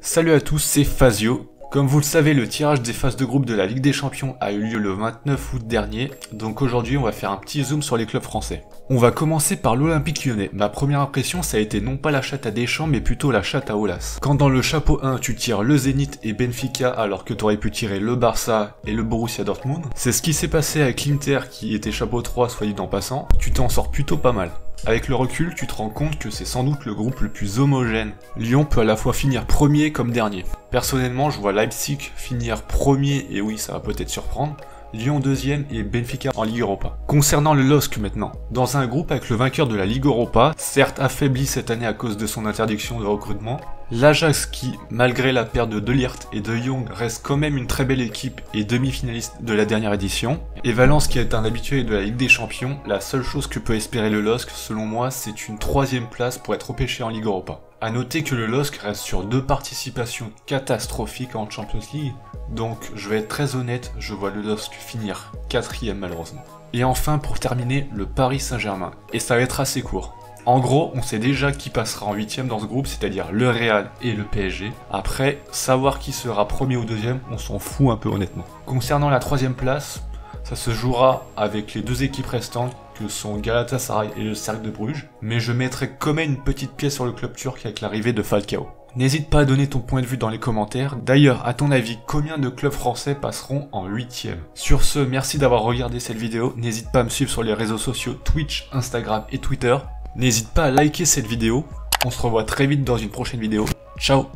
Salut à tous, c'est Fazio. Comme vous le savez, le tirage des phases de groupe de la Ligue des Champions a eu lieu le 29 août dernier, donc aujourd'hui on va faire un petit zoom sur les clubs français. On va commencer par l'Olympique Lyonnais. Ma première impression, ça a été non pas la chatte à Deschamps, mais plutôt la chatte à Aulas. Quand dans le chapeau 1, tu tires le Zénith et Benfica, alors que t'aurais pu tirer le Barça et le Borussia Dortmund, c'est ce qui s'est passé avec l'Inter qui était chapeau 3, soit dit en passant, tu t'en sors plutôt pas mal. Avec le recul, tu te rends compte que c'est sans doute le groupe le plus homogène. Lyon peut à la fois finir premier comme dernier. Personnellement, je vois Leipzig finir premier, et oui, ça va peut-être surprendre, Lyon deuxième et Benfica en Ligue Europa. Concernant le LOSC maintenant, dans un groupe avec le vainqueur de la Ligue Europa, certes affaibli cette année à cause de son interdiction de recrutement, l'Ajax qui, malgré la perte de De Ligt et de Jong, reste quand même une très belle équipe et demi-finaliste de la dernière édition, et Valence qui est un habitué de la Ligue des Champions, la seule chose que peut espérer le LOSC, selon moi, c'est une 3ème place pour être repêché en Ligue Europa. A noter que le LOSC reste sur 2 participations catastrophiques en Champions League, donc je vais être très honnête, je vois le LOSC finir 4ème malheureusement. Et enfin pour terminer, le Paris Saint-Germain, et ça va être assez court. En gros, on sait déjà qui passera en 8ème dans ce groupe, c'est-à-dire le Real et le PSG. Après, savoir qui sera premier ou deuxième, on s'en fout un peu honnêtement. Concernant la 3ème place, ça se jouera avec les 2 équipes restantes que sont Galatasaray et le Cercle de Bruges, mais je mettrai quand même une petite pièce sur le club turc avec l'arrivée de Falcao. N'hésite pas à donner ton point de vue dans les commentaires. D'ailleurs, à ton avis, combien de clubs français passeront en 8ème? Sur ce, merci d'avoir regardé cette vidéo. N'hésite pas à me suivre sur les réseaux sociaux Twitch, Instagram et Twitter. N'hésite pas à liker cette vidéo. On se revoit très vite dans une prochaine vidéo. Ciao!